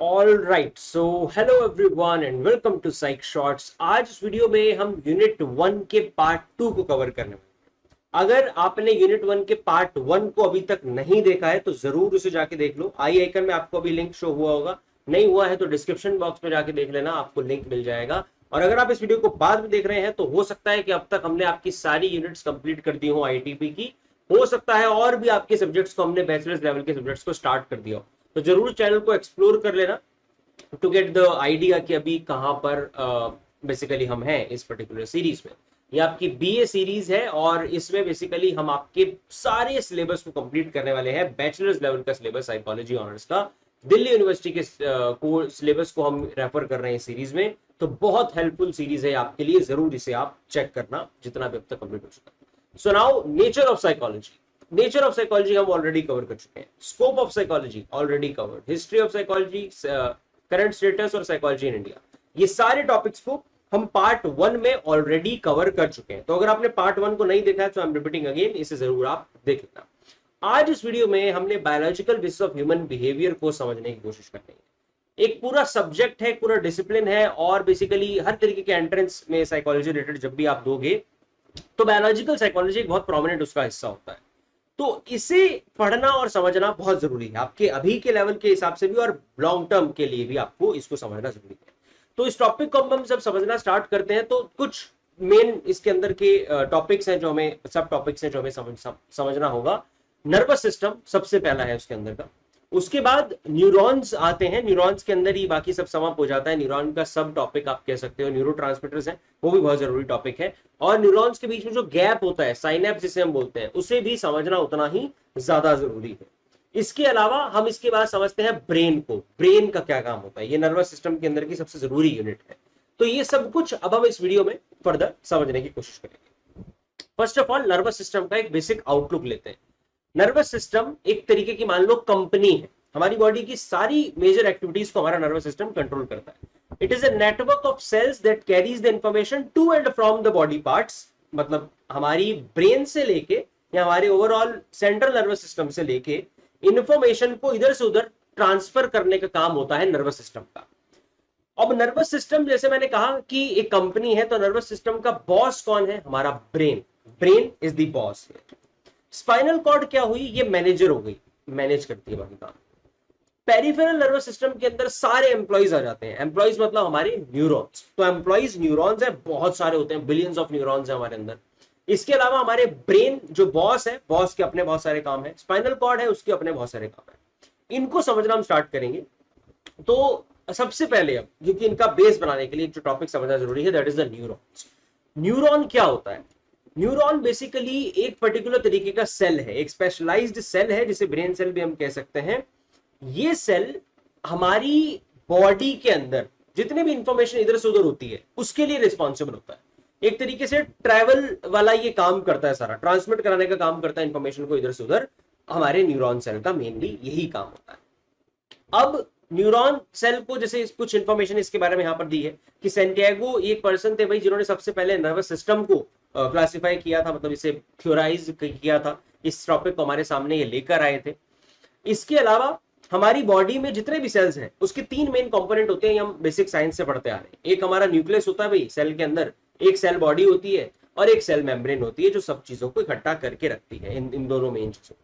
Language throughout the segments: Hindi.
All right, so hello everyone and welcome to psych shorts. आज इस वीडियो में हम यूनिट 1 के पार्ट 2 को कवर करने वाले हैं। अगर आपने यूनिट 1 के पार्ट 1 को अभी तक नहीं देखा है तो जरूर उसे जाके देख लो। आई आइकन में आपको अभी लिंक शो हुआ होगा, नहीं हुआ है तो डिस्क्रिप्शन बॉक्स में जाके देख लेना, आपको लिंक मिल जाएगा। और अगर आप इस वीडियो को बाद में देख रहे हैं तो हो सकता है कि अब तक हमने आपकी सारी यूनिट्स कंप्लीट कर दी हो आईटीपी की, हो सकता है और भी आपके सब्जेक्ट्स को हमने बैचलर्स लेवल के सब्जेक्ट्स को स्टार्ट कर दिया हो। तो जरूर चैनल को एक्सप्लोर कर लेना टू गेट द आइडिया कि अभी कहां पर बेसिकली हम हैं इस पर्टिकुलर सीरीज में। ये आपकी बीए सीरीज है और इसमें बेसिकली हम आपके सारे सिलेबस को कंप्लीट करने वाले हैं। बैचलर्स लेवल का सिलेबस साइकोलॉजी ऑनर्स का दिल्ली यूनिवर्सिटी के सिलेबस को हम रेफर कर रहे हैं सीरीज में। तो बहुत हेल्पफुल सीरीज है आपके लिए, जरूर इसे आप चेक करना जितना भी अब तक कंप्लीट हो चुका है। So now nature of psychology. Nature of psychology हम ऑलरेडी कवर कर चुके हैं। Scope of psychology already covered. History of psychology, current status और साइकोलॉजी इन इंडिया, ये सारे टॉपिक्स को हम पार्ट 1 में ऑलरेडी कवर कर चुके हैं। तो अगर आपने पार्ट 1 को नहीं देखा है तो आई एम रिपीटिंग अगेन, इसे जरूर आप देख लेना। आज इस वीडियो में हमने biological basis of human behaviour को समझने की कोशिश करनी है। एक पूरा सब्जेक्ट है, पूरा डिसिप्लिन है और बेसिकली हर तरीके के एंट्रेंस में साइकोलॉजी रिलेटेड जब भी आप दोगे तो बायोलॉजिकल साइकोलॉजी एक बहुत प्रोमिनेंट उसका हिस्सा होता है। तो इसे पढ़ना और समझना बहुत जरूरी है आपके अभी के लेवल के हिसाब से भी, और लॉन्ग टर्म के लिए भी आपको इसको समझना जरूरी है। तो इस टॉपिक को हम जब समझना स्टार्ट करते हैं तो कुछ मेन इसके अंदर के टॉपिक्स हैं जो हमें, सब टॉपिक्स हैं जो हमें समझना होगा। नर्वस सिस्टम सबसे पहला है उसके अंदर का। उसके बाद न्यूरॉन्स आते हैं, न्यूरॉन्स के अंदर ही बाकी सब समाप्त हो जाता है। न्यूरॉन का सब टॉपिक आप कह सकते हो। न्यूरोट्रांसमीटर्स हैं, वो भी बहुत जरूरी टॉपिक है। और न्यूरॉन्स के बीच में जो गैप होता है, साइनेप्स जिसे हम बोलते हैं, उसे भी समझना उतना ही ज्यादा जरूरी है। इसके अलावा हम इसके बाद समझते हैं ब्रेन को। ब्रेन का क्या काम होता है, ये नर्वस सिस्टम के अंदर की सबसे जरूरी यूनिट है। तो ये सब कुछ अब हम इस वीडियो में फर्दर समझने की कोशिश करेंगे। First of all nervous system का एक बेसिक आउटलुक लेते हैं। नर्वस सिस्टम एक तरीके की मान लो कंपनी है। हमारी बॉडी की सारी मेजर एक्टिविटीज को हमारा नर्वस सिस्टम कंट्रोल करता है। It is a network of cells that carries the information to and from the body parts. मतलब हमारी ब्रेन से लेके या हमारे ओवरऑल सेंट्रल नर्वस सिस्टम से लेके इंफॉर्मेशन को इधर से उधर ट्रांसफर करने का काम होता है नर्वस सिस्टम का। अब नर्वस सिस्टम, जैसे मैंने कहा कि एक कंपनी है, तो नर्वस सिस्टम का बॉस कौन है? हमारा brain. Brain is the boss. Spinal cord क्या हुई? ये मैनेजर हो गई, मैनेज करती है बाकी काम। पेरिफेरल नर्वस सिस्टम के अंदर सारे एम्प्लॉइज आ जाते हैं। एम्प्लॉइज मतलब हमारे न्यूरॉन्स। तो एम्प्लॉइज न्यूरॉन्स है, बहुत सारे होते हैं, बिलियंस ऑफ न्यूरॉन्स है हमारे अंदर। इसके अलावा हमारे ब्रेन जो बॉस है, बॉस के अपने बहुत सारे काम है। स्पाइनल कॉर्ड है, उसके अपने बहुत सारे काम है। इनको समझना हम स्टार्ट करेंगे। तो सबसे पहले अब, क्योंकि इनका बेस बनाने के लिए जो टॉपिक समझना जरूरी है, that is the neurons. Neuron क्या होता है? न्यूरॉन बेसिकली एक पर्टिकुलर तरीके का सेल है, एक स्पेशलाइज्ड सेल है जिसे ब्रेन सेल भी हम कह सकते हैं। ये सेल हमारी बॉडी के अंदर जितने भी इंफॉर्मेशन इधर से उधर होती है उसके लिए रिस्पॉन्सिबल होता है। एक तरीके से ट्रैवल वाला ये काम करता है, सारा ट्रांसमिट कराने का काम करता है इंफॉर्मेशन को इधर से उधर। हमारे न्यूरॉन सेल का मेनली यही काम होता है। अब न्यूरॉन सेल को जैसे कुछ इंफॉर्मेशन इसके बारे में यहां पर दी है कि सैंटियागो एक पर्सन थे भाई जिन्होंने सबसे पहले नर्वस सिस्टम को क्लासिफाई किया था, मतलब इसे थ्योराइज किया था। इस टॉपिक को हमारे सामने ये लेकर आए थे। इसके अलावा हमारी बॉडी में जितने भी सेल्स हैं उसके 3 मेन कंपोनेंट होते हैं, हम बेसिक साइंस से पढ़ते आ रहे हैं। एक हमारा न्यूक्लियस होता है भाई सेल के अंदर, एक सेल बॉडी होती है और एक सेल मेम्ब्रेन होती है जो सब चीजों को इकट्ठा करके रखती है, इन दोनों मेन चीजों।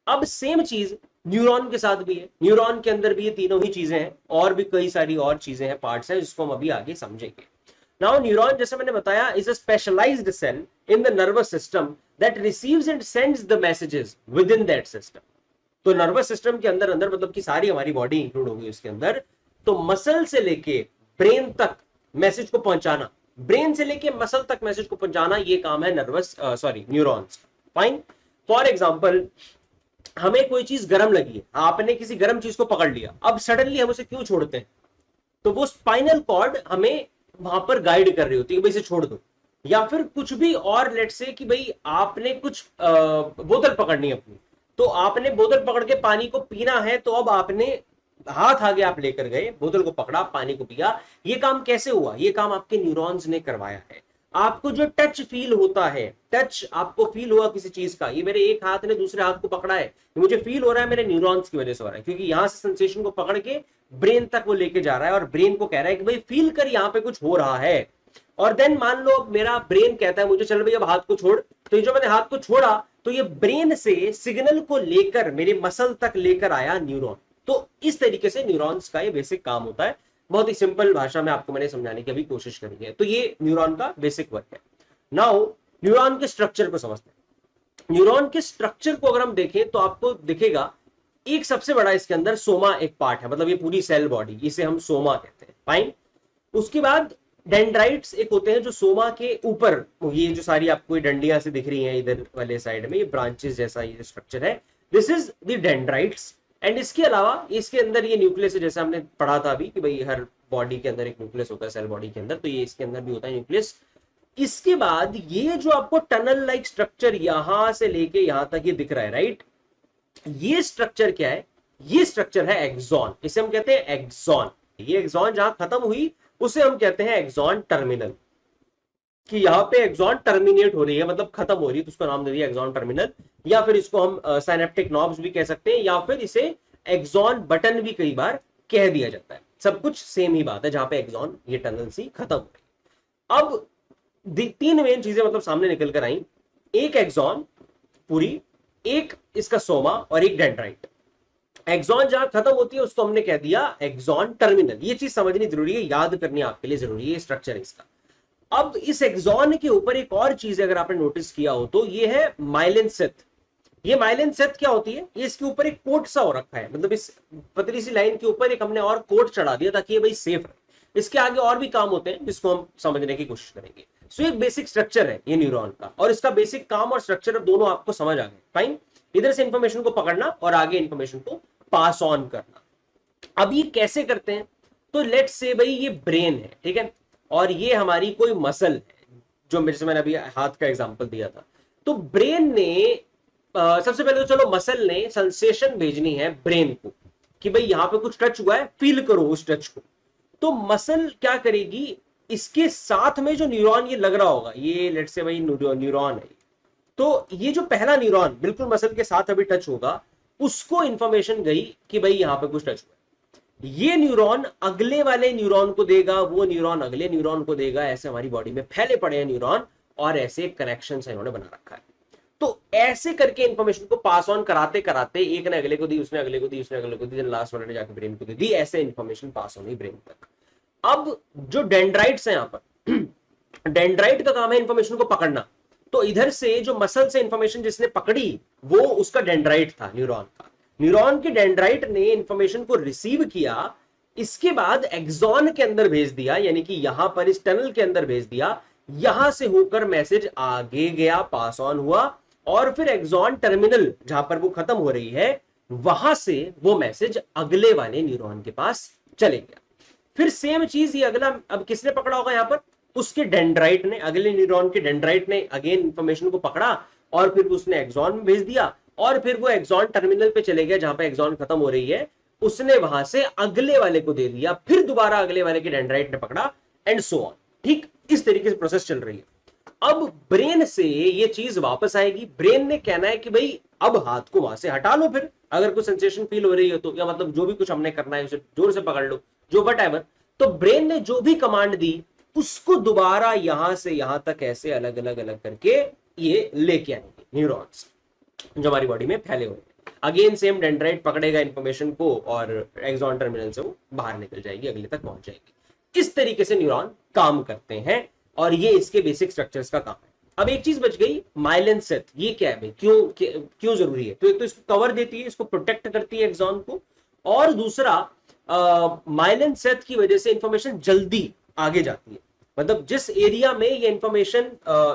अब सेम चीज न्यूरॉन के साथ भी है। न्यूरॉन के अंदर भी ये तीनों ही चीजें हैं और भी कई सारी और चीजें हैं, पार्ट्स हैं, जिसको हम अभी आगे समझेंगे। नाउ न्यूरॉन, जैसे मैंने बताया, is a specialised cell in the nervous system that receives and sends the messages within that system. तो नर्वस सिस्टम के अंदर अंदर मतलब कि सारी हमारी बॉडी इंक्लूड होगी उसके अंदर। तो मसल से लेके ब्रेन तक मैसेज को पहुंचाना, ब्रेन से लेके मसल तक मैसेज को पहुंचाना, ये काम है न्यूरॉन्स का। फाइन। फॉर एग्जांपल, हमें कोई चीज गर्म लगी है, आपने किसी गर्म चीज को पकड़ लिया, अब सडनली हम उसे क्यों छोड़ते हैं? तो वो स्पाइनल कॉर्ड हमें वहां पर गाइड कर रही होती है कि भाई इसे छोड़ दो। या फिर कुछ भी और, लेट से कि भाई आपने कुछ बोतल पकड़नी है अपनी, तो आपने बोतल पकड़ के पानी को पीना है, तो अब आपने हाथ आगे आप लेकर गए, बोतल को पकड़ा, पानी को पिया। ये काम कैसे हुआ? ये काम आपके न्यूरॉन्स ने करवाया है। आपको जो टच फील होता है, टच आपको फील हुआ किसी चीज का, ये मेरे एक हाथ ने दूसरे हाथ को पकड़ा है, ये मुझे फील हो रहा है, मेरे न्यूरॉन्स की वजह से हो रहा है, क्योंकि यहां से सेंसेशन को पकड़ के ब्रेन तक वो लेके जा रहा है और ब्रेन को कह रहा है कि भाई फील कर, यहाँ पे कुछ हो रहा है। और देन मान लो मेरा ब्रेन कहता है मुझे, चल भाई अब हाथ को छोड़, तो ये जो मैंने हाथ को छोड़ा तो ये ब्रेन से सिग्नल को लेकर मेरे मसल तक लेकर आया न्यूरॉन। तो इस तरीके से न्यूरॉन्स का ये बेसिक काम होता है। बहुत ही सिंपल भाषा में आपको मैंने समझाने की अभी कोशिश करी है। तो ये न्यूरॉन का बेसिक वर्क है। नाउ न्यूरॉन के स्ट्रक्चर को समझते हैं। न्यूरॉन के स्ट्रक्चर को अगर हम देखें तो आपको दिखेगा एक सबसे बड़ा इसके अंदर सोमा एक पार्ट है, मतलब ये पूरी सेल बॉडी, इसे हम सोमा कहते हैं। फाइन। उसके बाद डेंड्राइट्स एक होते हैं जो सोमा के ऊपर, ये जो सारी आपको डंडियां से दिख रही हैं इधर वाले साइड में, ये ब्रांचेस जैसा ये स्ट्रक्चर है, this is the dendrites. And इसके अलावा इसके अंदर ये न्यूक्लियस है, जैसे हमने पढ़ा था अभी कि भाई हर बॉडी के अंदर एक न्यूक्लियस होता है सेल बॉडी के अंदर, तो ये इसके अंदर भी होता है न्यूक्लियस। इसके बाद ये जो आपको टनल लाइक स्ट्रक्चर यहां से लेके यहां तक ये दिख रहा है, राइट, ये स्ट्रक्चर क्या है? ये स्ट्रक्चर है एक्सॉन, इसे हम कहते हैं एक्सॉन। ये एक्सॉन जहां खत्म हुई उसे हम कहते हैं एक्सॉन टर्मिनल, कि यहां पे एक्सॉन टर्मिनेट हो रही है, मतलब खत्म हो रही है, तो उसको नाम दे दिया एक्सॉन टर्मिनल। या फिर इसको हम साइनेप्टिक नॉब्स भी कह सकते हैं, या फिर इसे एक्सॉन बटन भी कई बार कह दिया जाता है। सब कुछ सेम ही बात है, जहां पे एक्सॉन ये टनल सी खत्म हो रही। अब तीन मेन चीजें मतलब सामने निकल कर आई, एक एक्सॉन पूरी, एक इसका सोमा और एक डेंड्राइट। एक्सॉन जहां खत्म होती है उसको हमने कह दिया एक्सॉन टर्मिनल। ये चीज समझनी जरूरी है, याद करनी आपके लिए जरूरी है, स्ट्रक्चर है इसका। अब इस एक्सॉन के ऊपर एक और चीज अगर आपने नोटिस किया हो तो ये है माइलिन सेथ। ये माइलिन सेथ क्या होती है? ये इसके ऊपर एक कोट सा हो रखा है, मतलब इस पतली सी लाइन के ऊपर एक हमने और कोट चढ़ा दिया ताकि ये भाई सेफ है। इसके आगे और भी काम होते हैं जिसको हम समझने की कोशिश करेंगे। सो एक बेसिक स्ट्रक्चर है ये न्यूरॉन का, और इसका बेसिक काम और स्ट्रक्चर दोनों आपको समझ आ गए। फाइन। इधर से इंफॉर्मेशन को पकड़ना और आगे इंफॉर्मेशन को पास ऑन करना। अब ये कैसे करते हैं? तो लेट्स से भाई ये ब्रेन है, ठीक है, और ये हमारी कोई मसल है, जो मेरे से मैंने अभी हाथ का एग्जांपल दिया था। तो ब्रेन ने सबसे पहले तो चलो मसल ने सेंसेशन भेजनी है ब्रेन को कि भाई यहां पे कुछ टच हुआ है, फील करो उस टच को। तो मसल क्या करेगी, इसके साथ में जो न्यूरॉन ये लग रहा होगा, ये लेट्स से भाई न्यूरॉन है, तो ये जो पहला न्यूरॉन बिल्कुल मसल के साथ अभी टच होगा, उसको इंफॉर्मेशन गई कि भाई यहां पे कुछ टच हुआ। ये न्यूरॉन अगले वाले न्यूरॉन को देगा, वो न्यूरॉन अगले न्यूरॉन को देगा, ऐसे हमारी बॉडी में फैले पड़े हैं न्यूरॉन, और ऐसे कनेक्शन इन्होंने बना रखा है। तो ऐसे करके इंफॉर्मेशन को पास ऑन कराते कराते एक ने अगले को दी, उसने अगले को दी, उसने अगले को दी, लास्ट वाले ने जाकर ब्रेन को दी, ऐसे इंफॉर्मेशन पास होनी ब्रेन तक। अब जो डेंड्राइट्स हैं यहां पर, डेंड्राइट का काम है इंफॉर्मेशन को पकड़ना। तो इधर से जो मसल से इंफॉर्मेशन जिसने पकड़ी वो उसका डेंड्राइट था, न्यूरॉन का। न्यूरॉन के डेंड्राइट ने इंफॉर्मेशन को रिसीव किया, इसके बाद एक्सॉन के अंदर भेज दिया, यानी कि यहां पर इस टनल के अंदर भेज दिया, यहां से होकर मैसेज आगे गया, पास ऑन हुआ, और फिर एक्सॉन टर्मिनल जहां पर वो खत्म हो रही है, वहां से वो मैसेज अगले वाले न्यूरॉन के पास चले गया। फिर सेम चीज ये अगला, अब किसने पकड़ा होगा यहां पर? उसके डेंड्राइट ने, अगले न्यूरॉन के डेंड्राइट ने अगेन इंफॉर्मेशन को पकड़ा और फिर उसने एक्सॉन में भेज दिया, और फिर वो एक्सॉन टर्मिनल पे चले गया जहां पे एक्सॉन खत्म हो रही है, उसने वहां से अगले वाले को दे दिया, फिर दोबारा अगले वाले के डेंड्राइट ने पकड़ा, एंड सो ऑन। ठीक इस तरीके से प्रोसेस चल रही है। अब ब्रेन से ये चीज वापस आएगी, ब्रेन ने कहना है कि भाई अब हाथ को वहां से हटा लो, फिर अगर कुछ सेंसेशन फील हो रही है तो, या मतलब जो भी कुछ हमने करना है उसे जोर से पकड़ लो, जो वटएवर। तो ब्रेन ने जो भी कमांड दी उसको दोबारा यहां से यहां तक ऐसे अलग अलग अलग करके ये लेके आएंगे न्यूरॉन्स जो हमारी बॉडी में फैले हुए हैं। अगेन सेम डेंड्राइट पकड़ेगा इंफॉर्मेशन को और एक्सॉन टर्मिनल से वो बाहर निकल जाएगी, अगले तक पहुंच जाएगी। इस तरीके से न्यूरॉन काम करते हैं और ये इसके बेसिक स्ट्रक्चर्स का काम है। अब एक चीज बच गई, माइलिन सेथ। ये क्या है भाई, क्यों जरूरी है? तो एक तो इसको कवर देती है, इसको प्रोटेक्ट करती है एक्सॉन को, और दूसरा माइलिन सेथ की वजह से इंफॉर्मेशन जल्दी आगे जाती है। मतलब जिस एरिया में ये इंफॉर्मेशन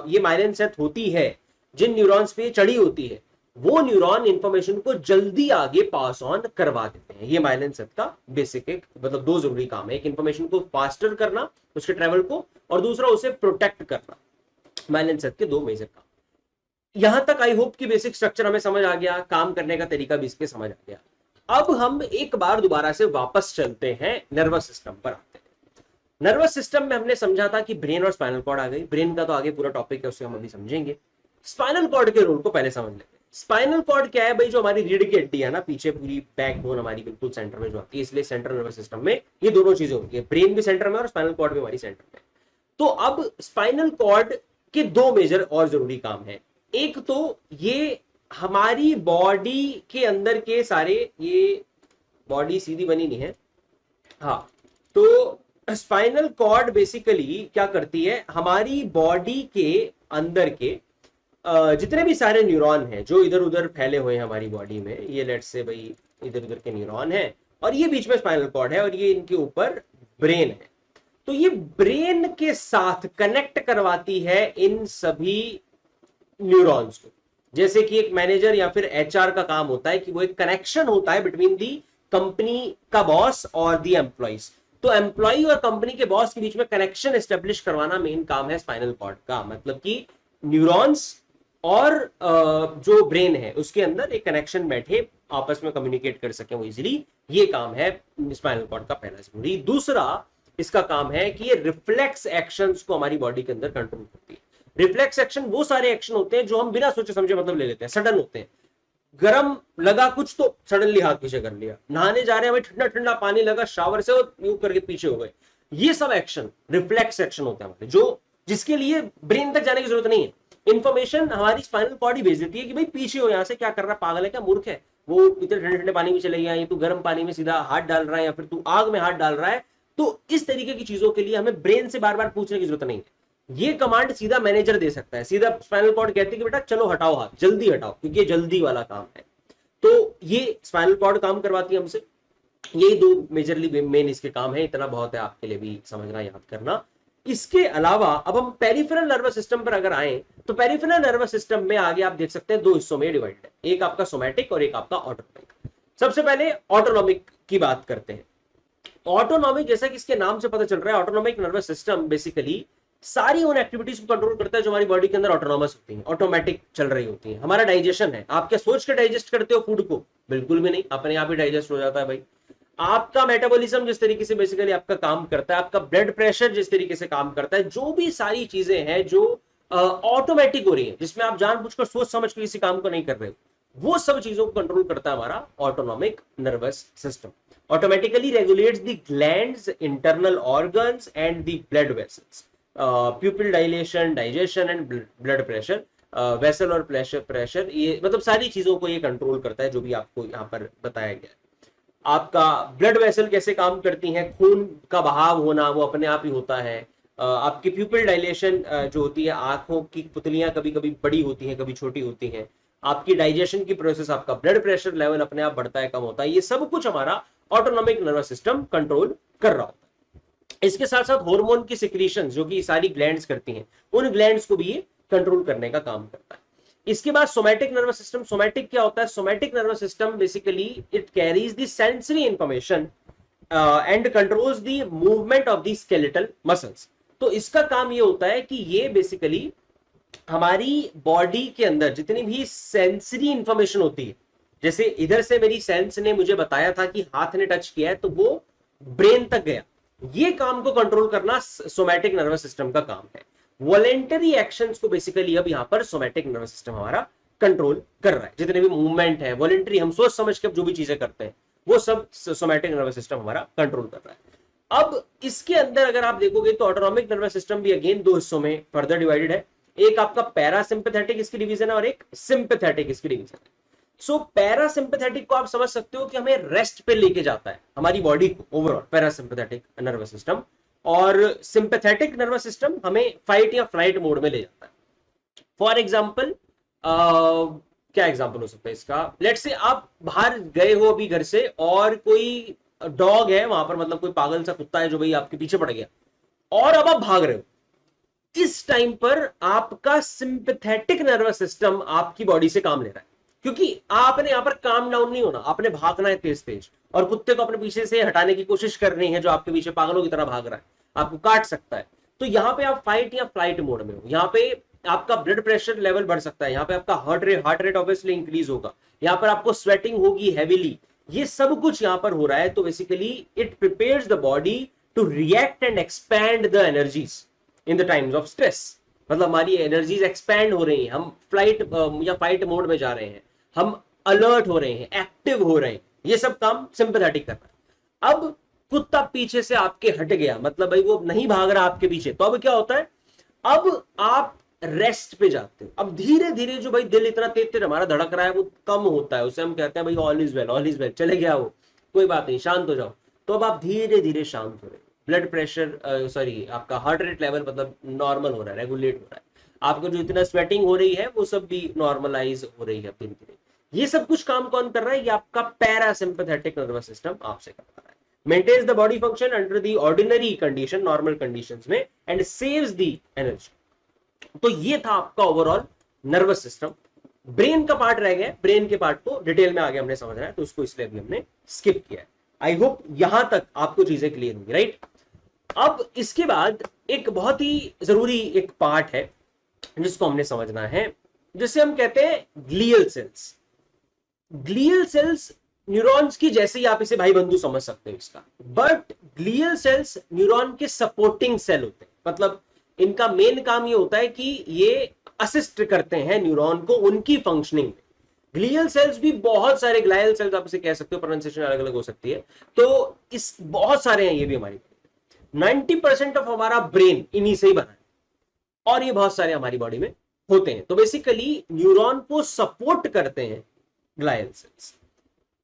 ये माइलिन सेथ होती है, जिन न्यूरॉन्स पे चढ़ी होती है, वो न्यूरॉन इंफॉर्मेशन को जल्दी आगे पास ऑन करवा देते हैं। ये माइलिन सेथ का बेसिक एक मतलब दो जरूरी काम है, एक इंफॉर्मेशन को फास्टर करना उसके ट्रेवल को, और दूसरा उसे प्रोटेक्ट करना। माइलिन सेथ के दो मेजर काम। यहां तक आई होप कि बेसिक स्ट्रक्चर हमें समझ आ गया, काम करने का तरीका भी इसके समझ आ गया। अब हम एक बार दोबारा से वापस चलते हैं नर्वस सिस्टम पर आते हैं। नर्वस सिस्टम में हमने समझा था कि ब्रेन और स्पाइनल कॉर्ड आ गई, ब्रेन का तो आगे पूरा टॉपिक है, उसे हम अभी समझेंगे। स्पाइनल कॉर्ड के रोल को पहले समझ लेते हैं। स्पाइनल कॉर्ड क्या है भाई, जो हमारी रीढ़ की हड्डी है ना, पीछे पूरी बैकबोन हमारी बिल्कुल सेंटर में जो आती है, इसलिए सेंट्रल नर्वस सिस्टम में ये दोनों चीजें होती है, ब्रेन भी सेंटर में और स्पाइनल कॉर्ड भी हमारी सेंटर में। तो अब स्पाइनल कॉर्ड के दो मेजर और जरूरी काम है। एक तो ये हमारी बॉडी के अंदर के सारे, ये बॉडी सीधी बनी नहीं है, हाँ, तो स्पाइनल कॉर्ड बेसिकली क्या करती है, हमारी बॉडी के अंदर के जितने भी सारे न्यूरॉन हैं जो इधर उधर फैले हुए हैं हमारी बॉडी में, ये लेट्स से भाई इधर उधर के न्यूरॉन हैं, और ये बीच में स्पाइनल कॉर्ड है, और ये इनके ऊपर ब्रेन है। तो ये ब्रेन के साथ कनेक्ट करवाती है इन सभी न्यूरॉन्स को। जैसे कि एक मैनेजर या फिर एचआर का काम होता है कि वो एक कनेक्शन होता है बिटवीन दी कंपनी का बॉस और दी एम्प्लॉइज। तो एम्प्लॉय और कंपनी के बॉस के बीच में कनेक्शन एस्टेब्लिश करवाना मेन काम है स्पाइनल कॉर्ड का। मतलब कि न्यूरॉन्स और जो ब्रेन है उसके अंदर एक कनेक्शन बैठे, आपस में कम्युनिकेट कर सके वो इजीली, ये काम है स्पाइनल कॉर्ड का पहला जरूरी। दूसरा इसका काम है कि ये रिफ्लेक्स एक्शंस को हमारी बॉडी के अंदर कंट्रोल करती है। रिफ्लेक्स एक्शन वो सारे एक्शन होते हैं जो हम बिना सोचे समझे मतलब ले लेते हैं, सडन होते हैं। गरम लगा कुछ तो सडनली हाथ पीछे कर लिया, नहाने जा रहे हैं भाई ठंडा ठंडा पानी लगा शावर से और यूं करके पीछे हो गए, ये सब एक्शन रिफ्लेक्स एक्शन होते हैं हमारे, जो जिसके लिए ब्रेन तक जाने की जरूरत नहीं है। इंफॉर्मेशन हमारी स्पाइनल कॉर्ड ही भेज देती है कि भाई पीछे हो, यहां से क्या कर रहा है, पागल है क्या, मूर्ख है, वो इतने ठंडे ठंडे पानी में चले गया, ये तू गर्म पानी में सीधा हाथ डाल रहा है या फिर तू आग में हाथ डाल रहा है। तो इस तरीके की चीजों के लिए हमें ब्रेन से बार बार पूछने की जरूरत नहीं है, ये कमांड सीधा मैनेजर दे सकता है। सीधा स्पाइनल कॉर्ड कहती है कि बेटा चलो हटाओ हाथ, जल्दी हटाओ, क्योंकि ये जल्दी वाला काम है। तो ये स्पाइनल कॉर्ड काम करवाती है हमसे। यही दो मेजरली मेन इसके काम है, इतना बहुत है आपके लिए भी समझना, याद करना। इसके अलावा अब हम पेरिफेरल नर्वस सिस्टम पर अगर आए, तो पेरिफेरल नर्वस सिस्टम में आगे आप देख सकते हैं दो हिस्सों में डिवाइडेड है, एक आपका सोमैटिक और एक आपका ऑटोनॉमिक। सबसे पहले ऑटोनॉमिक की बात करते हैं। ऑटोनॉमिक, जैसा कि इसके नाम से पता चल रहा है, ऑटोनॉमिक नर्वस सिस्टम बेसिकली सारी उन एक्टिविटीज को कंट्रोल करता है जो हमारी बॉडी के अंदर ऑटोनॉमस होती हैं, ऑटोमेटिक चल रही होती हैं। हमारा डाइजेशन है, आप क्या सोच के डाइजेस्ट करते हो फूड को? बिल्कुल भी नहीं, अपने आप ही डाइजेस्ट हो जाता है भाई। आपका मेटाबॉलिज्म जिस तरीके से बेसिकली आपका काम करता है, आपका ब्लड प्रेशर जिस तरीके से काम करता है, जो भी सारी चीजें हैं जो ऑटोमेटिक हो रही है, जिसमें आप जानबूझकर सोच समझ के किसी काम को नहीं कर रहे हो, वो सब चीजों को कंट्रोल करता है हमारा autonomic nervous system. Automatically regulates the glands, internal organs and the blood vessels, प्यूपिल dilation, digestion and blood pressure, vessel और प्रेशर, ये मतलब सारी चीजों को ये कंट्रोल करता है जो भी आपको यहाँ पर बताया गया है। आपका ब्लड वेसल कैसे काम करती हैं, खून का बहाव होना वो अपने आप ही होता है। आपकी प्यूपिल डायलेशन जो होती है, आंखों की पुतलियां कभी कभी बड़ी होती हैं कभी छोटी होती हैं। आपकी डाइजेशन की प्रोसेस, आपका ब्लड प्रेशर लेवल अपने आप बढ़ता है कम होता है, ये सब कुछ हमारा ऑटोनॉमिक नर्वस सिस्टम कंट्रोल कर रहा होता है। इसके साथ साथ हार्मोन की सिक्रीशन जो कि सारी ग्लैंड्स करती हैं, उन ग्लैंड्स को भी ये कंट्रोल करने का काम करता है। इसके बाद सोमैटिक नर्वस सिस्टम। सोमैटिक क्या होता है? Somatic nervous system basically it carries the sensory information and controls the movement of the skeletal muscles. तो इसका काम ये होता है कि ये बेसिकली हमारी बॉडी के अंदर जितनी भी सेंसरी इंफॉर्मेशन होती है, जैसे इधर से मेरी सेंस ने मुझे बताया था कि हाथ ने टच किया है तो वो ब्रेन तक गया, ये काम को कंट्रोल करना सोमैटिक नर्वस सिस्टम का काम है। वॉलेंटरी एक्शंस को बेसिकली अब यहां पर सोमैटिक नर्वस सिस्टम हमारा कंट्रोल कर रहा है। जितने भी मूवमेंट है वॉलेंटरी, हम सोच समझ के जो भी चीजें करते हैं वो सब सोमैटिक नर्वस सिस्टम हमारा कंट्रोल कर रहा है। अब इसके अंदर अगर आप देखोगे तो ऑटोनॉमिक नर्वस सिस्टम भी अगेन दो हिस्सों में फर्दर डिवाइडेड है। एक आपका पैरासिम्पैथेटिक इसकी डिवीजन है और एक सिंपैथेटिक इसकी डिवीजन है। सो पैरासिम्पैथेटिक को आप समझ सकते हो कि हमें रेस्ट पे लेके जाता है हमारी बॉडी को, ओवरऑल पैरासिम्पैथेटिक नर्वस सिस्टम। और सिंपैथेटिक नर्वस सिस्टम हमें फाइट या फ्लाइट मोड में ले जाता है। फॉर एग्जाम्पल, क्या एग्जाम्पल हो सकता है इसका? लेट्स से आप बाहर गए हो अभी घर से और कोई डॉग है वहां पर, मतलब कोई पागल सा कुत्ता है जो भाई आपके पीछे पड़ गया और अब आप भाग रहे हो। इस टाइम पर आपका सिंपैथेटिक नर्वस सिस्टम आपकी बॉडी से काम ले रहा है, क्योंकि आपने यहां पर काम डाउन नहीं होना, आपने भागना है तेज तेज, और कुत्ते को अपने पीछे से हटाने की कोशिश करनी है जो आपके पीछे पागलों की तरह भाग रहा है, आपको काट सकता है। तो यहां पे आप फाइट या फ्लाइट मोड में हो। यहां पे आपका ब्लड प्रेशर लेवल बढ़ सकता है, यहाँ पे आपका हार्ट रेट ऑब्वियसली इंक्रीज होगा, यहाँ पर आपको स्वेटिंग होगी हैवीली, ये सब कुछ यहाँ पर हो रहा है। तो basically it prepares the body to react and expand the energies in the times of stress. मतलब हमारी एनर्जीज एक्सपैंड हो रही हैं, हम फ्लाइट या फाइट मोड में जा रहे हैं, हम अलर्ट हो रहे हैं, एक्टिव हो रहे हैं, ये सब काम सिंपैथेटिक कर रहा है। अब कुत्ता पीछे से आपके हट गया, मतलब भाई वो नहीं भाग रहा आपके पीछे, तो अब क्या होता है, अब आप रेस्ट पे जाते हो। अब धीरे धीरे जो भाई दिल इतना तेज तेज हमारा धड़क रहा है वो कम होता है, उसे हम कहते हैं भाई all is well, all is well, चले गया वो, कोई बात नहीं, शांत हो जाओ। तो अब आप धीरे धीरे शांत हो रहे हो, ब्लड प्रेशर सॉरी आपका हार्ट रेट लेवल मतलब नॉर्मल हो रहा है, रेगुलेट हो रहा है, आपको जो इतना स्वेटिंग हो रही है वो सब भी नॉर्मलाइज हो रही है धीरे धीरे। ये सब कुछ काम कौन कर रहा है, ये आपका पैरासिम्पैथेटिक नर्वस सिस्टम आपसे कर रहा है। Maintains the body function under the ordinary condition, normal conditions में, एंड सेव्स द एनर्जी। तो ये था आपका ओवरऑल नर्वस सिस्टम। ब्रेन का पार्ट रह गया, ब्रेन के पार्ट को डिटेल में आगे हमने समझना है, तो उसको इसलिए अभी हमने स्किप किया है। आई होप यहां तक आपको चीजें क्लियर होंगी, राइट। अब इसके बाद एक बहुत ही जरूरी एक पार्ट है जिसको हमने समझना है, जिसे हम कहते हैं glial cells. Glial cells neurons की जैसे ही आप इसे भाई बंधु समझ सकते हो इसका, बट ग्लियल सेल्स न्यूरॉन के सपोर्टिंग सेल होते हैं। मतलब इनका मेन काम ये होता है कि ये असिस्ट करते हैं न्यूरॉन को उनकी फंक्शनिंग में। ग्लियल सेल्स भी बहुत सारे, ग्लायल सेल्स आप इसे कह सकते हो, प्रोनाउंसिएशन अलग अलग हो सकती है, तो इस बहुत सारे हैं ये भी हमारी। 90% ऑफ हमारा ब्रेन इन्हीं से ही बना है, और ये बहुत सारे हमारी बॉडी में होते हैं। तो बेसिकली न्यूरॉन को सपोर्ट करते हैं ग्लायल सेल्स।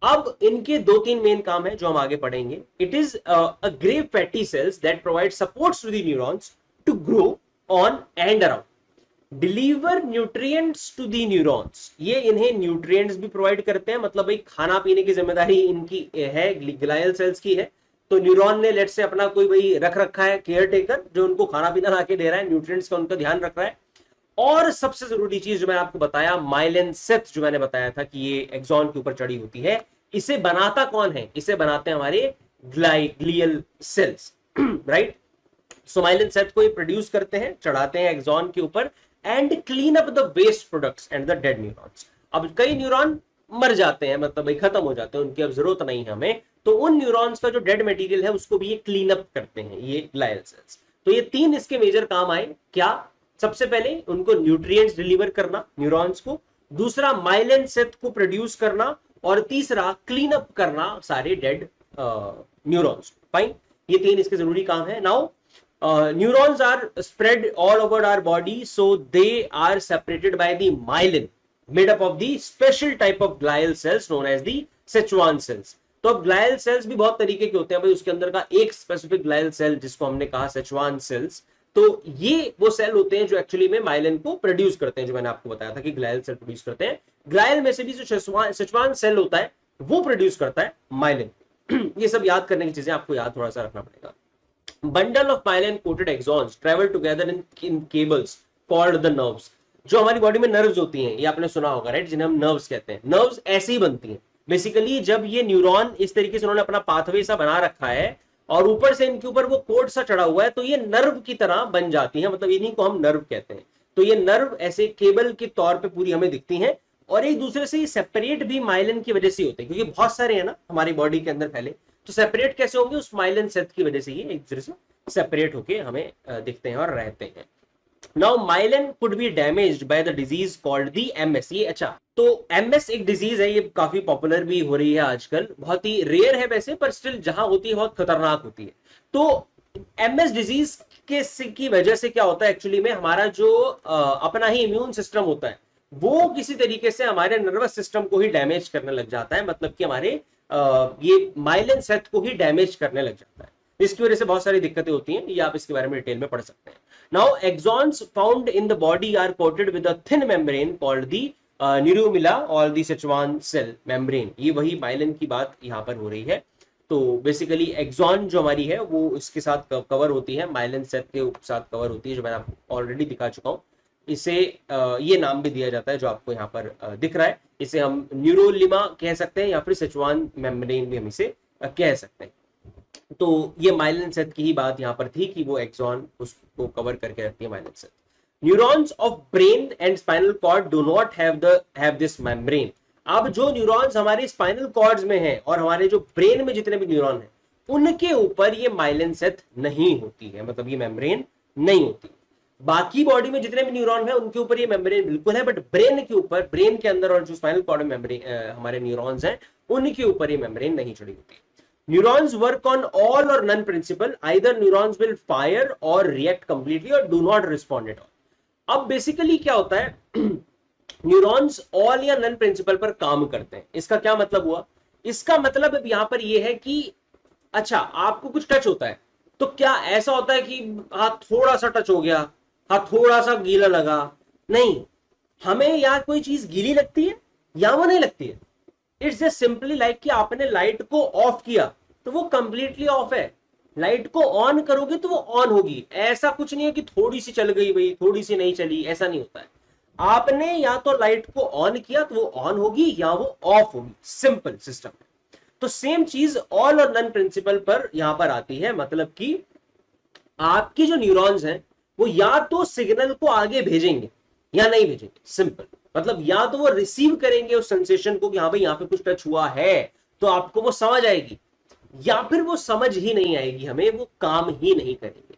अब इनके दो तीन मेन काम है जो हम आगे पढ़ेंगे। It is a grey fatty cells that provide supports to the neurons to grow on and around, deliver nutrients to the neurons. ये इन्हें न्यूट्रिएंट्स भी प्रोवाइड करते हैं, मतलब भाई खाना पीने की जिम्मेदारी इनकी है, ग्लायल सेल्स की है। तो न्यूरॉन ने लेट से अपना कोई भाई रख रखा है केयर टेकर, जो उनको खाना पीना ला के दे रहा है, न्यूट्रिएंट्स का उनका ध्यान रख रहा है। और सबसे जरूरी चीज जो मैंने आपको बताया, माइलिन सेथ, जो मैंने बताया था कि ये एक्सॉन के ऊपर चढ़ी होती है, इसे बनाता कौन है, इसे बनाते हैं हमारे ग्लियल सेल्स, राइट। सो माइलिन सेथ को ये प्रोड्यूस करते हैं, चढ़ाते हैं एक्सॉन के ऊपर, and clean up the waste products and the dead neurons. अब कई न्यूरॉन मर जाते हैं, मतलब भाई खत्म हो जाते हैं, उनकी अब जरूरत नहीं हमें, तो उन न्यूरॉन्स का जो डेड मटेरियल है उसको भी ये क्लीन अप करते हैं, ये ग्लियल सेल्स। तो ये तीन इसके मेजर काम आए। क्या? सबसे पहले उनको न्यूट्रिएंट्स डिलीवर करना न्यूरॉन्स को, दूसरा माइलिन सेथ को प्रोड्यूस करना, और तीसरा क्लीन अप करना सारे डेड न्यूरॉन्स। फाइन, ये तीन इसके जरूरी काम है। Now neurons are spread all over our body, so they are separated by the myelin made up of the special type of glial cells known as the Schwann cells। तो अब ग्लायल सेल्स भी बहुत तरीके के होते हैं भाई, उसके अंदर का एक स्पेसिफिक ग्लायल सेल जिसको हमने कहा Schwann cells, तो ये वो सेल होते हैं जो एक्चुअली में माइलिन को प्रोड्यूस करते हैं, जो मैंने आपको बताया था कि ग्लायल सेल प्रोड्यूस करते हैं। ग्लायल में से भी जो Schwann सेल होता है वो प्रोड्यूस करता है माइलिन। ये सब याद करने की चीजें आपको याद थोड़ा सा रखना पड़ेगा। Bundle of myelin coated axons travel together in cables called the nerves। जो हमारी बॉडी में नर्व्स होती हैं, ये आपने सुना होगा, राइट, जिन्हें हम नर्व्स कहते हैं। नर्व्स ऐसे ही बनती हैं बेसिकली, जब ये न्यूरॉन इस तरीके से उन्होंने अपना पाथवे सा बना रखा है और ऊपर से इनके ऊपर वो कोट सा चढ़ा हुआ है, तो ये नर्व की तरह बन जाती है, मतलब इन्हीं को हम नर्व कहते हैं। तो ये नर्व ऐसे केबल के तौर पे पूरी हमें दिखती हैं, और एक दूसरे से सेपरेट भी माइलिन की वजह से होते हैं, क्योंकि बहुत सारे हैं ना हमारी बॉडी के अंदर फैले, तो सेपरेट कैसे होंगे, उस माइलिन सेथ की वजह से ये एक दूसरे से सेपरेट होके हमें दिखते हैं और रहते हैं। Now myelin could be damaged by the disease called the MS. ये अच्छा, तो एमएस एक डिजीज है, ये काफी पॉपुलर भी हो रही है आजकल, बहुत ही रेयर है वैसे, पर स्टिल जहां होती है बहुत खतरनाक होती है। तो एमएस डिजीज की वजह से क्या होता है एक्चुअली में, हमारा जो अपना ही इम्यून सिस्टम होता है वो किसी तरीके से हमारे नर्वस सिस्टम को ही डैमेज करने लग जाता है, मतलब कि हमारे ये माइलिन सेथ को ही डैमेज करने लग जाता है। इसकी वजह से बहुत सारी दिक्कतें होती हैं, ये आप इसके बारे में डिटेल में पढ़ सकते हैं। Now axons found in the body are coated with a thin membrane called the neurilemma और दी Schwann सेल मेम्ब्रेन। ये वही माइलिन की बात यहाँ पर हो रही है। तो बेसिकली एक्सॉन जो हमारी है वो इसके साथ कवर होती है, माइलिन सेथ के साथ कवर होती है, जो मैंने आपको ऑलरेडी दिखा चुका हूँ। इसे ये नाम भी दिया जाता है जो आपको यहाँ पर दिख रहा है, इसे हम न्यूरोलिमा कह सकते हैं या फिर Schwann मेम्ब्रेन भी हम इसे कह सकते हैं। तो ये माइलिन सेथ की ही बात यहाँ पर थी कि वो एक्सॉन उसको कवर करके रखती है myelin sheath. Neurons of brain and spinal cord do not have this membrane. अब जो न्यूरॉन्स हमारे स्पाइनल कॉर्ड्स में हैं और हमारे जो ब्रेन में जितने भी न्यूरॉन हैं उनके ऊपर ये माइलिन सेथ नहीं होती है, मतलब ये मेम्ब्रेन नहीं होती। बाकी बॉडी में जितने भी न्यूरॉन है उनके ऊपर ये मेम्ब्रेन बिल्कुल है, बट ब्रेन के ऊपर, ब्रेन के अंदर और जो स्पाइनल कॉर्ड में मेम्ब्रेन हमारे न्यूरॉन्स हैं उनके ऊपर ये मेम्ब्रेन नहीं चढ़ी होती। Neurons work on all or none principle, either neurons will fire or react completely or do not respond at all. अब बेसिकली क्या होता है, न्यूरॉन्स ऑल या नन प्रिंसिपल पर काम करते हैं। इसका क्या मतलब हुआ, इसका मतलब अब यहां पर यह है कि अच्छा आपको कुछ टच होता है तो क्या ऐसा होता है कि हाँ थोड़ा सा टच हो गया, हाँ थोड़ा सा गीला लगा, नहीं, हमें या कोई चीज गीली लगती है या वो नहीं लगती है। इट्स जस्ट सिंपली लाइक कि आपने लाइट को ऑफ किया तो वो कंप्लीटली ऑफ है, लाइट को ऑन करोगे तो वो ऑन होगी। ऐसा कुछ नहीं है कि थोड़ी सी चल गई भाई थोड़ी सी नहीं चली, ऐसा नहीं होता है। आपने या तो लाइट को ऑन किया तो वो ऑन होगी या वो ऑफ होगी, सिंपल सिस्टम है। तो सेम चीज ऑल और नन प्रिंसिपल पर यहां पर आती है, मतलब कि आपकी जो न्यूरॉन्स हैं वो या तो सिग्नल को आगे भेजेंगे या नहीं भेजेंगे, सिंपल। मतलब या तो वो रिसीव करेंगे उस सेंसेशन को कि हाँ भाई यहाँ पे कुछ टच हुआ है तो आपको वो समझ आएगी, या फिर वो समझ ही नहीं आएगी, हमें वो काम ही नहीं करेंगे।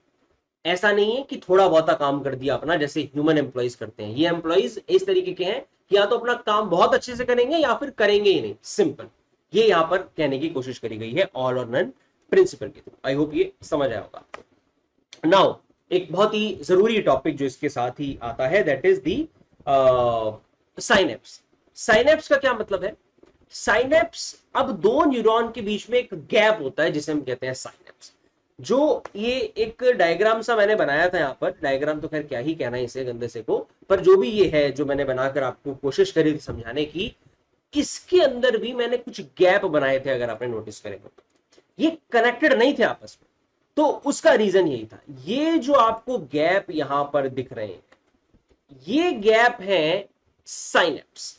ऐसा नहीं है कि थोड़ा बहुता काम कर दिया अपना, जैसे ह्यूमन एम्प्लॉइज करते हैं। ये एम्प्लॉइज इस तरीके के हैं कि या तो अपना काम बहुत अच्छे से करेंगे या फिर करेंगे ही नहीं, सिंपल। ये यहां पर कहने की कोशिश करी गई है ऑल और नन प्रिंसिपल के थ्रू। आई होप ये समझ आया होगा। नाउ एक बहुत ही जरूरी टॉपिक जो इसके साथ ही आता है, that is the synapse. Synapse का क्या मतलब है, साइनेप्स, अब दो न्यूरॉन के बीच में एक गैप होता है जिसे हम कहते हैं साइनेप्स। जो ये एक डायग्राम सा मैंने बनाया था, यहाँ पर डायग्राम तो खैर क्या ही कहना है इसे गंदे से को, पर जो भी ये है जो मैंने बनाकर आपको कोशिश करी थी समझाने की, इसके अंदर भी मैंने कुछ गैप बनाए थे, अगर आपने नोटिस करे तो ये कनेक्टेड नहीं थे आपस में। तो उसका रीजन यही था, ये जो आपको गैप यहां पर दिख रहे हैं ये गैप है साइनेप्स।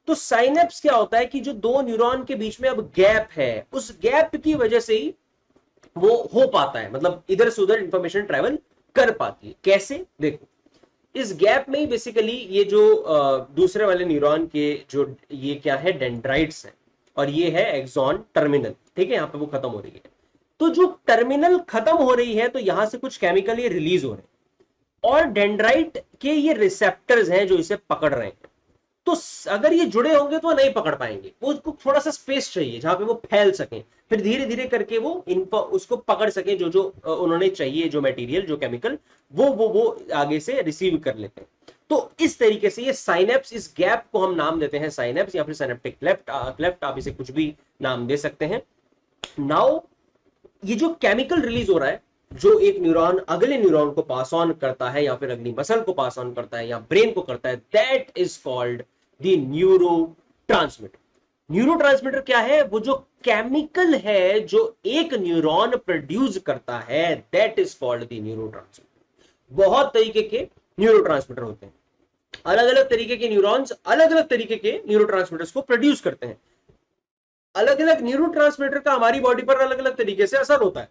तो साइनेप्स क्या होता है कि जो दो न्यूरॉन के बीच में अब गैप है, उस गैप की वजह से ही वो हो पाता है, मतलब इधर से उधर इंफॉर्मेशन ट्रेवल कर पाती है। कैसे, देखो इस गैप में ही बेसिकली ये जो दूसरे वाले न्यूरॉन के जो ये क्या है डेंड्राइट्स है, और ये है एक्सॉन टर्मिनल, ठीक है, यहां पे वो खत्म हो रही है। तो जो टर्मिनल खत्म हो रही है तो यहां से कुछ केमिकल ये रिलीज हो रहे हैं, और डेंड्राइट के ये रिसेप्टर्स हैं जो इसे पकड़ रहे हैं। तो अगर ये जुड़े होंगे तो वो नहीं पकड़ पाएंगे, वो उसको थोड़ा सा स्पेस चाहिए जहां पे वो फैल सकें, फिर धीरे धीरे करके वो उसको पकड़ सके, जो जो उन्होंने चाहिए, जो मटेरियल जो केमिकल वो आगे से रिसीव कर लेते हैं। तो इस तरीके से ये साइनेप्स, इस गैप को हम नाम देते हैं साइनेप्स या फिर साइनेप्टिक क्लेफ्ट, आप इसे कुछ भी नाम दे सकते हैं। नाउ ये जो केमिकल रिलीज हो रहा है, जो एक न्यूरॉन अगले न्यूरॉन को पास ऑन करता है या फिर अगली मसल को पास ऑन करता है या ब्रेन को करता है, that is called the neuro transmitter. Neuro transmitter क्या है, वो जो केमिकल है जो एक न्यूरॉन प्रोड्यूस करता है, that is called the neuro transmitter. बहुत तरीके के न्यूरो ट्रांसमीटर होते हैं, अलग अलग तरीके के न्यूरॉन्स अलग अलग तरीके के न्यूरो ट्रांसमीटर्स को प्रोड्यूस करते हैं। अलग अलग न्यूरो ट्रांसमीटर का हमारी बॉडी पर अलग अलग तरीके से असर होता है।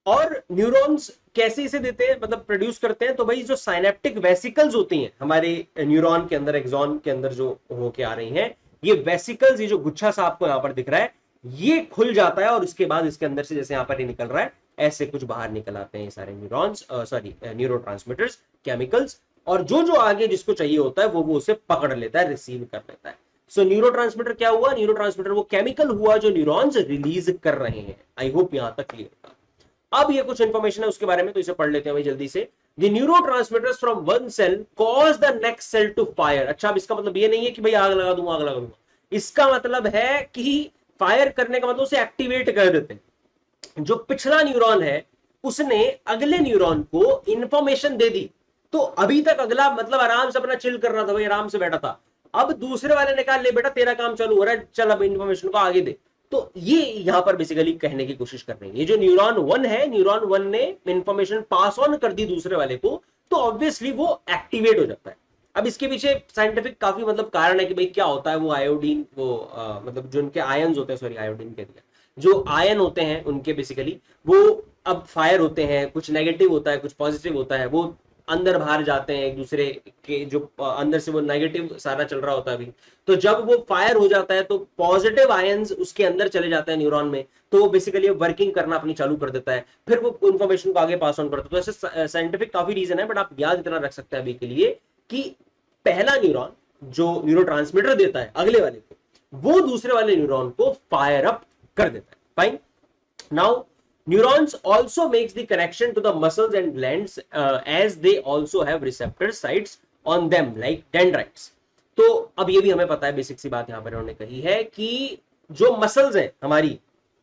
और न्यूरॉन्स कैसे इसे देते हैं, मतलब प्रोड्यूस करते हैं, तो भाई जो साइनेप्टिक वेसिकल्स होती हैं हमारे न्यूरॉन के अंदर, एक्सॉन के अंदर जो होके आ रही हैं, ये वेसिकल्स, ये जो गुच्छा सा आपको यहां पर दिख रहा है, ये खुल जाता है और उसके बाद इसके अंदर से जैसे यहां पर ये निकल रहा है ऐसे कुछ बाहर निकल आते हैं ये सारे neurons, sorry neuro transmitters, chemicals, और जो जो आगे जिसको चाहिए होता है वो उसे पकड़ लेता है, रिसीव कर लेता है। सो न्यूरो ट्रांसमीटर क्या हुआ, न्यूरो ट्रांसमीटर वो केमिकल हुआ जो न्यूरॉन्स रिलीज कर रहे हैं। आई होप यहां तक क्लियर था। अब ये कुछ इंफॉर्मेशन है उसके बारे में, तो इसे पढ़ लेते हैं भाई जल्दी से। The neurotransmitters from one cell cause the next cell to fire. अच्छा, अब इसका मतलब ये नहीं है कि भाई आग लगा दूंगा, आग लगा दूंगा, इसका मतलब है कि फायर करने का मतलब उसे एक्टिवेट कर देते हैं। जो पिछला न्यूरॉन है उसने अगले न्यूरॉन को इंफॉर्मेशन दे दी, तो अभी तक अगला मतलब आराम से अपना चिल कर रहा था भाई, आराम से बैठा था। अब दूसरे वाले ने कहा ले बेटा तेरा काम चालू हो रहा है, चल अब इंफॉर्मेशन को आगे दे। तो ये यहां पर बेसिकली कहने की कोशिश कर रहे हैं, ये जो न्यूरॉन वन है, न्यूरॉन वन ने इंफॉर्मेशन पास ऑन कर दी दूसरे वाले को, तो ऑब्वियसली वो एक्टिवेट हो जाता है। अब इसके पीछे साइंटिफिक काफी मतलब कारण है कि भाई क्या होता है, वो आयोडीन, वो मतलब जो उनके आयन्स होते हैं, सॉरी आयोडीन कह दिया, जो आयन होते हैं उनके बेसिकली वो अब फायर होते हैं, कुछ नेगेटिव होता है कुछ पॉजिटिव होता है, वो अंदर बाहर जाते हैं एक दूसरे के, जो अंदर से वो नेगेटिव सारा चल रहा होता है अभी, तो जब वो फायर हो जाता है तो पॉजिटिव आयंस उसके अंदर चले जाते हैं न्यूरॉन में, तो वो बेसिकली वर्किंग करना अपनी चालू कर देता है, फिर वो इन्फॉर्मेशन को आगे पास ऑन करता है। तो ऐसे साइंटिफिक काफी रीजन है, बट आप याद इतना रख सकते हैं अभी के लिए कि पहला न्यूरॉन जो न्यूरो देता है अगले वाले को, वो दूसरे वाले न्यूरॉन को फायर अप कर देता है। Fine. Now neurons also makes the connection to the muscles and glands as they also have receptor sites on them like dendrites। तो अब ये भी हमें पता है, बेसिक सी बात यहां पर उन्होंने कही है कि जो मसल्स है हमारी,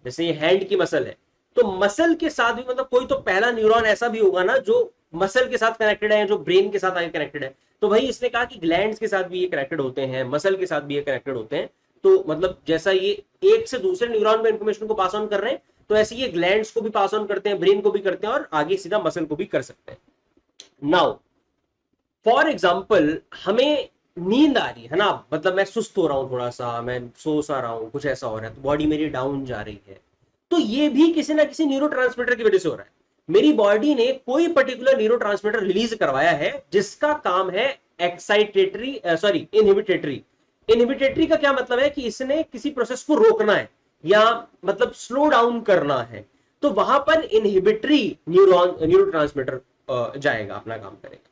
जैसे ये हैंड की मसल है, तो मसल के साथ भी मतलब कोई तो पहला न्यूरॉन ऐसा भी होगा ना जो मसल के साथ कनेक्टेड है, जो ब्रेन के साथ आगे कनेक्टेड है। तो भाई इसने कहा कि ग्लैंड्स के साथ भी ये कनेक्टेड होते हैं, मसल के साथ भी ये कनेक्टेड होते हैं। तो मतलब जैसा ये एक से दूसरे न्यूरॉन में इंफॉर्मेशन को पास ऑन कर रहे हैं, तो ऐसे ये ग्लैंड्स को भी पास ऑन करते हैं, ब्रेन को भी करते हैं, और आगे सीधा मसल को भी कर सकते हैं। नाउ फॉर एग्जाम्पल हमें नींद आ रही है ना, मतलब मैं सुस्त हो रहा हूं, थोड़ा सा मैं सो सा रहा हूं, कुछ ऐसा हो रहा है, तो बॉडी मेरी डाउन जा रही है, तो ये भी किसी ना किसी न्यूरोट्रांसमीटर की वजह से हो रहा है। मेरी बॉडी ने कोई पर्टिकुलर न्यूरोट्रांसमीटर रिलीज करवाया है जिसका काम है एक्साइटेटरी, सॉरी इनहिबिटेटरी। इनहिबिटेटरी का क्या मतलब है कि इसने किसी प्रोसेस को रोकना है या मतलब स्लो डाउन करना है, तो वहां पर इनहिबिटरी न्यूरोट्रांसमीटर जाएगा, अपना काम करेगा।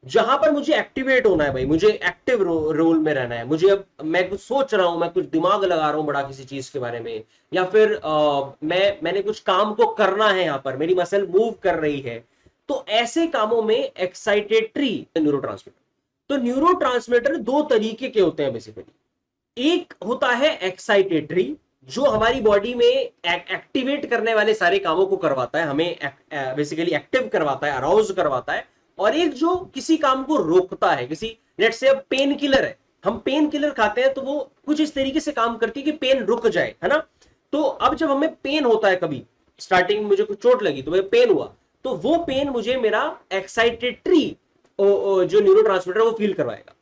जहां पर मुझे एक्टिवेट होना है भाई, मुझे एक्टिव रोल में रहना है, मुझे अब मैं कुछ सोच रहा हूं, मैं कुछ दिमाग लगा रहा हूं बड़ा किसी चीज के बारे में, या फिर मैंने कुछ काम को करना है, यहां पर मेरी मसल मूव कर रही है, तो ऐसे कामों में एक्साइटेटरी न्यूरोट्रांसमीटर। तो न्यूरोट्रांसमीटर दो तरीके के होते हैं बेसिकली। एक होता है एक्साइटेटरी, जो हमारी बॉडी में एक्टिवेट करने वाले सारे कामों को करवाता है, हमें बेसिकली एक्टिव करवाता है, अराउज करवाता है। और एक जो किसी काम को रोकता है, किसी लेट्स से अब पेन किलर है, हम पेन किलर खाते हैं तो वो कुछ इस तरीके से काम करती है कि पेन रुक जाए, है ना। तो अब जब हमें पेन होता है, कभी स्टार्टिंग में मुझे कुछ चोट लगी तो मुझे पेन हुआ, तो वो पेन मुझे मेरा एक्साइटेटरी जो न्यूरोट्रांसमीटर वो फील करवाएगा।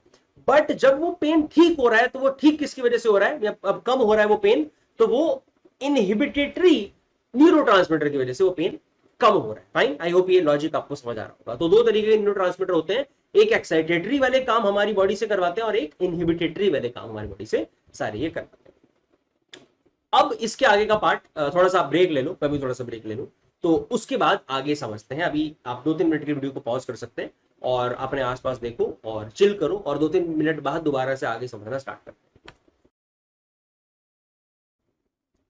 बट जब वो पेन ठीक हो रहा है, तो वो ठीक किसकी वजह से हो रहा है, या अब कम हो रहा है वो पेन, तो वो इनहिबिटेटरी न्यूरोट्रांसमीटर की वजह से वो पेन कम हो रहा है। फाइन, आई होप ये लॉजिक आपको समझ आ रहा होगा। तो दो तरीके के न्यूरोट्रांसमीटर होते हैं, एक एक्साइटेटरी वाले काम हमारी बॉडी से करवाते हैं, और एक इनहिबिटेटरी वाले काम हमारी बॉडी से सारे ये करवाते हैं। अब इसके आगे का पार्ट, थोड़ा सा ब्रेक ले लो, मैं भी थोड़ा सा ब्रेक ले लूं, तो उसके बाद आगे समझते हैं। अभी आप 2-3 मिनट की वीडियो को पॉज कर सकते हैं और अपने आसपास देखो और चिल करो, और 2-3 मिनट बाद दोबारा से आगे समझना स्टार्ट करो।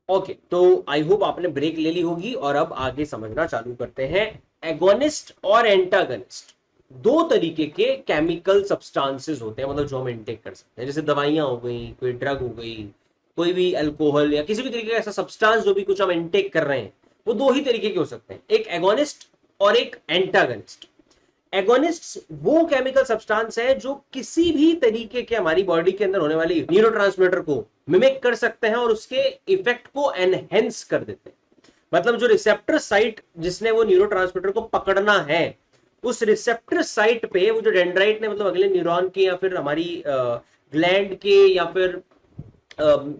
ओके, तो आई होप आपने ब्रेक ले ली होगी, और अब आगे समझना चालू करते हैं। एगोनिस्ट और एंटागनिस्ट दो तरीके के केमिकल सब्सटेंसेस होते हैं, मतलब जो हम इनटेक कर सकते हैं, जैसे दवाइयां हो गई, कोई ड्रग हो गई, कोई भी अल्कोहल या किसी भी तरीके का ऐसा सब्सटेंस जो भी कुछ हम इनटेक कर रहे हैं, वो दो ही तरीके के हो सकते हैं, एक एगोनिस्ट और एक एंटागनिस्ट। एगोनिस्ट वो केमिकल सब्सटेंस है जो किसी भी तरीके के हमारी बॉडी के अंदर होने वाली न्यूरोट्रांसमीटर को मिमिक कर सकते हैं और उसके इफेक्ट को एनहेंस कर देते हैं। मतलब जो रिसेप्टर साइट जिसने वो न्यूरोट्रांसमीटर को पकड़ना है, उस रिसेप्टर साइट पे वो जो डेंड्राइट ने, मतलब अगले न्यूरॉन के या फिर हमारी ग्लैंड के या फिर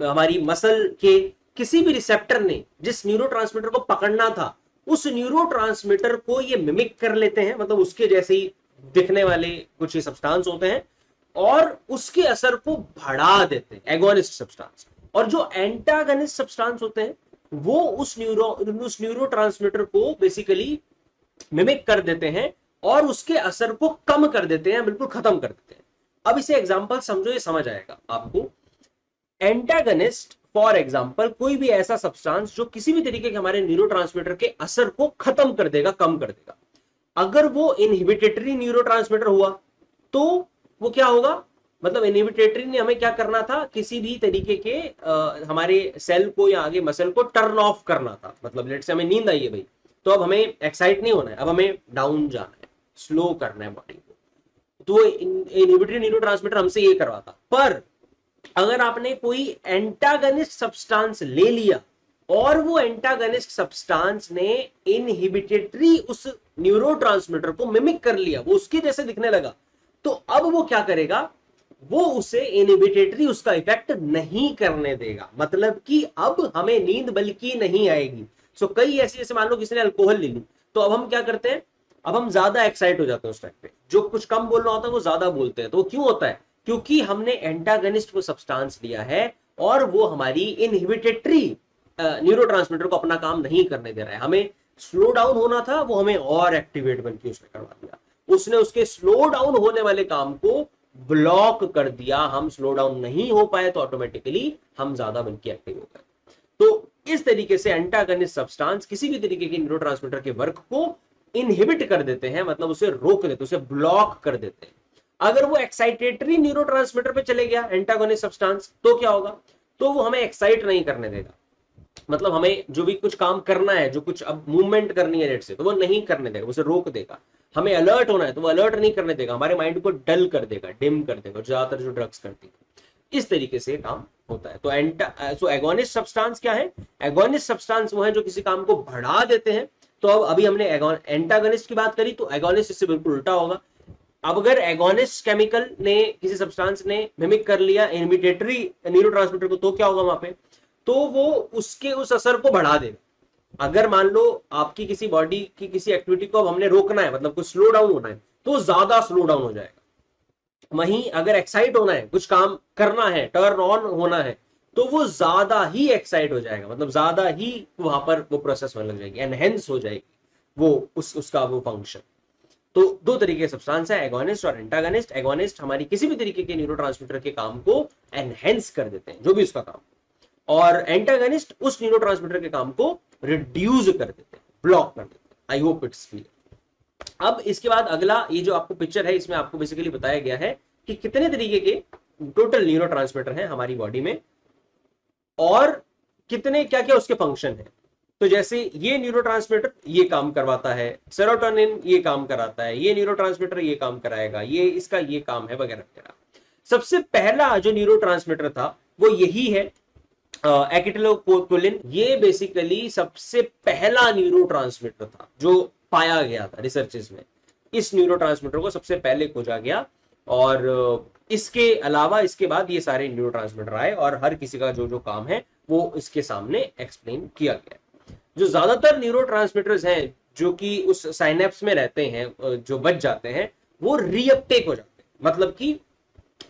हमारी मसल के किसी भी रिसेप्टर ने जिस न्यूरोट्रांसमीटर को पकड़ना था, उस न्यूरोट्रांसमीटर को ये मिमिक कर लेते हैं, मतलब उसके जैसे ही दिखने वाले कुछ ही सब्सटेंस होते हैं, और उसके असर को बढ़ा देते हैं, एगोनिस्ट सब्सटेंस। और जो एंटागनिस्ट सब्सटेंस होते हैं, वो उस न्यूरोट्रांसमीटर को बेसिकली मिमिक कर देते हैं और उसके असर को कम कर देते हैं, बिल्कुल खत्म कर देते हैं। अब इसे एग्जांपल समझो, ये समझ आएगा आपको। एंटागनिस्ट फॉर एग्जाम्पल कोई भी ऐसा सब्सटेंस जो किसी भी तरीके के हमारे न्यूरोट्रांसमीटर के असर को खत्म कर देगा, कम कर देगा। अगर वो इनहिबिटेटरी न्यूरोट्रांसमीटर हुआ तो वो क्या होगा, मतलब इनहिबिटेटरी ने हमें क्या करना था, किसी भी तरीके के हमारे सेल को या आगे मसल को टर्न ऑफ करना था। मतलब लेट से हमें नींद आई है भाई, तो अब हमें एक्साइट नहीं होना है, अब हमें डाउन जाना है, स्लो करना है बॉडी को, तो इनहिबिटरी न्यूरोट्रांसमीटर हमसे ये करवाता। पर अगर आपने कोई एंटागनिस्ट सब्सटेंस ले लिया और वो एंटागनिस्ट सब्सटेंस ने इनहिबिटेटरी उस न्यूरोट्रांसमीटर को मिमिक कर लिया, वो उसके जैसे दिखने लगा, तो अब वो क्या करेगा, वो उसे इनहिबिटेटरी उसका इफेक्ट नहीं करने देगा। मतलब कि अब हमें नींद बल्कि नहीं आएगी। सो कई ऐसी, जैसे मान लो किसी ने अल्कोहल ले ली, तो अब हम क्या करते हैं, अब हम ज्यादा एक्साइट हो जाते हैं उस टाइम पे, जो कुछ कम बोलना होता है वो ज्यादा बोलते हैं। तो क्यों होता है? क्योंकि हमने एंटागनिस्ट वो सब्सटेंस लिया है और वो हमारी इनहिबिटरी न्यूरोट्रांसमीटर को अपना काम नहीं करने दे रहा है। हमें स्लो डाउन होना था, वो हमें और एक्टिवेट बन के उसने करवा दिया। उसने उसके स्लो डाउन होने वाले काम को ब्लॉक कर दिया। हम स्लो डाउन नहीं हो पाए तो ऑटोमेटिकली हम ज्यादा बन के एक्टिव हो गए। तो इस तरीके से एंटागनिस्ट सब्सटेंस किसी भी तरीके के न्यूरोट्रांसमीटर के वर्क को इनहिबिट कर देते हैं, मतलब उसे रोक देते, उसे ब्लॉक कर देते हैं। अगर वो एक्साइटेटरी न्यूरोट्रांसमीटर पे चले गया एंटागोनिस्ट सब्सटेंस, तो क्या होगा? तो वो हमें एक्साइट नहीं करने देगा। मतलब हमें जो भी कुछ काम करना है, जो कुछ अब मूवमेंट करनी है जेट से, तो वो नहीं करने देगा, उसे रोक देगा। हमें अलर्ट होना है तो वो अलर्ट नहीं करने देगा, हमारे माइंड को डल कर देगा, डिम कर देगा, ज्यादातर जो ड्रग्स करती है। इस तरीके से काम होता है। तो एगोनिस्ट सब्सटेंस क्या है? एगोनिस्ट सब्सटेंस वो है जो किसी काम को बढ़ा देते हैं। तो अब अभी हमने एंटागनिस्ट की बात करी, तो एगोनिस्ट इससे बिल्कुल उल्टा होगा। अब अगर एगोनिस्ट केमिकल ने, किसी सब्सटेंस ने मिमिक कर लिया इनहिबिटरी न्यूरोट्रांसमीटर को, तो क्या होगा वहां पे? तो वो उसके उस असर को बढ़ा देगा। अगर मान लो आपकी किसी बॉडी की किसी एक्टिविटी को अब हमने रोकना है, मतलब कुछ स्लो डाउन होना है, तो ज्यादा स्लो डाउन हो जाएगा। वहीं अगर एक्साइट होना है, कुछ काम करना है, टर्न ऑन होना है, तो वो ज्यादा ही एक्साइट हो जाएगा, मतलब ज्यादा ही वहां पर वो प्रोसेस होने लग जाएगी, एनहेंस हो जाएगी वो उसका वो फंक्शन। तो दो तरीके के सब्सटेंस है, एगोनिस्ट और एंटागनिस्ट। एगोनिस्ट हमारी किसी भी तरीके के न्यूरोट्रांसमीटर के काम को एनहेंस कर देते हैं, जो भी उसका काम, और एंटागनिस्ट उस न्यूरोट्रांसमीटर के काम को रिड्यूस कर देते हैं, ब्लॉक कर देते हैं। I hope it's clear. अब इसके बाद अगला ये जो आपको पिक्चर है, इसमें आपको बेसिकली बताया गया है कि कितने तरीके के टोटल न्यूरोट्रांसमीटर हैं हमारी बॉडी में और कितने क्या क्या उसके फंक्शन है। तो जैसे ये न्यूरोट्रांसमीटर ये काम करवाता है, सेरोटोनिन ये काम कराता है, ये न्यूरोट्रांसमीटर ये काम कराएगा, ये इसका ये काम है, वगैरह वगैरह। सबसे पहला जो न्यूरोट्रांसमीटर था वो यही है, एसिटाइलकोलिन। ये बेसिकली सबसे पहला न्यूरोट्रांसमीटर था जो पाया गया था रिसर्चेस में। इस न्यूरोट्रांसमीटर को सबसे पहले खोजा गया और इसके अलावा इसके बाद ये सारे न्यूरोट्रांसमीटर आए और हर किसी का जो जो काम है वो इसके सामने एक्सप्लेन किया गया। जो ज्यादातर न्यूरोट्रांसमीटर्स हैं जो कि उस साइनेप्स में रहते हैं, जो बच जाते हैं, वो रीअपटेक हो जाते हैं। मतलब कि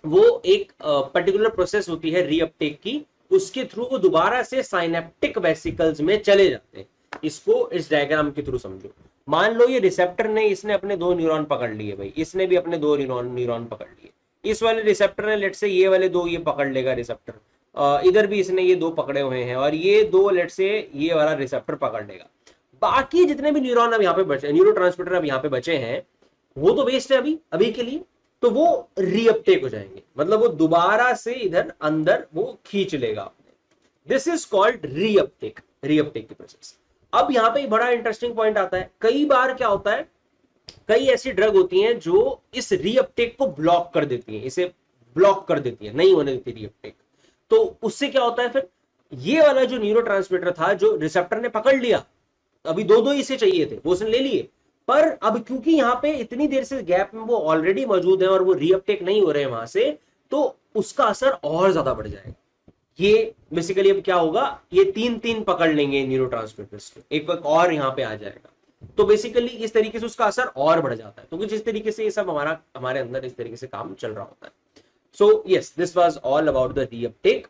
वो एक पर्टिकुलर प्रोसेस होती है रीअपटेक की, उसके थ्रू वो दोबारा से साइनेप्टिक वेसिकल्स में चले जाते हैं। इसको इस डायग्राम के थ्रू समझो। मान लो ये रिसेप्टर ने, इसने अपने दो न्यूरॉन पकड़ लिए भाई, इसने भी अपने दो न्यूरॉन पकड़ लिए। इस वाले रिसेप्टर ने लेट से ये वाले दो ये पकड़ लेगा रिसेप्टर, इधर भी इसने ये दो पकड़े हुए हैं और ये दो लेट से ये वाला रिसेप्टर पकड़ लेगा। बाकी जितने भी न्यूरॉन अब यहाँ पे बचे, न्यूरोट्रांसमीटर अब यहाँ पे बचे हैं, वो तो वेस्ट है अभी अभी के लिए। तो वो रीअपटेक हो जाएंगे, मतलब वो दोबारा से इधर अंदर वो खींच लेगा आपने। This is called reuptake, reuptake की प्रोसेस। अब यहाँ पे बड़ा इंटरेस्टिंग पॉइंट आता है। कई बार क्या होता है, कई ऐसी ड्रग होती हैं जो इस रीअपटेक को ब्लॉक कर देती है, इसे ब्लॉक कर देती है, नहीं होने देती रीअपटेक। तो उससे क्या होता है फिर, ये वाला जो न्यूरोट्रांसमीटर था जो रिसेप्टर ने पकड़ लिया, अभी दो दो इसे चाहिए थे, वो उसने ले लिए, पर अब क्योंकि यहाँ पे इतनी देर से गैप में वो ऑलरेडी मौजूद है और वो रीअपटेक नहीं हो रहे हैं वहां से, तो उसका असर और ज्यादा बढ़ जाएगा। ये बेसिकली अब क्या होगा, ये तीन तीन पकड़ लेंगे न्यूरोट्रांसमीटर्स, एक और यहाँ पे आ जाएगा। तो बेसिकली इस तरीके से उसका असर और बढ़ जाता है। तो कुछ इस तरीके से ये सब हमारे अंदर इस तरीके से काम चल रहा होता है। So yes, this was all about the reuptake.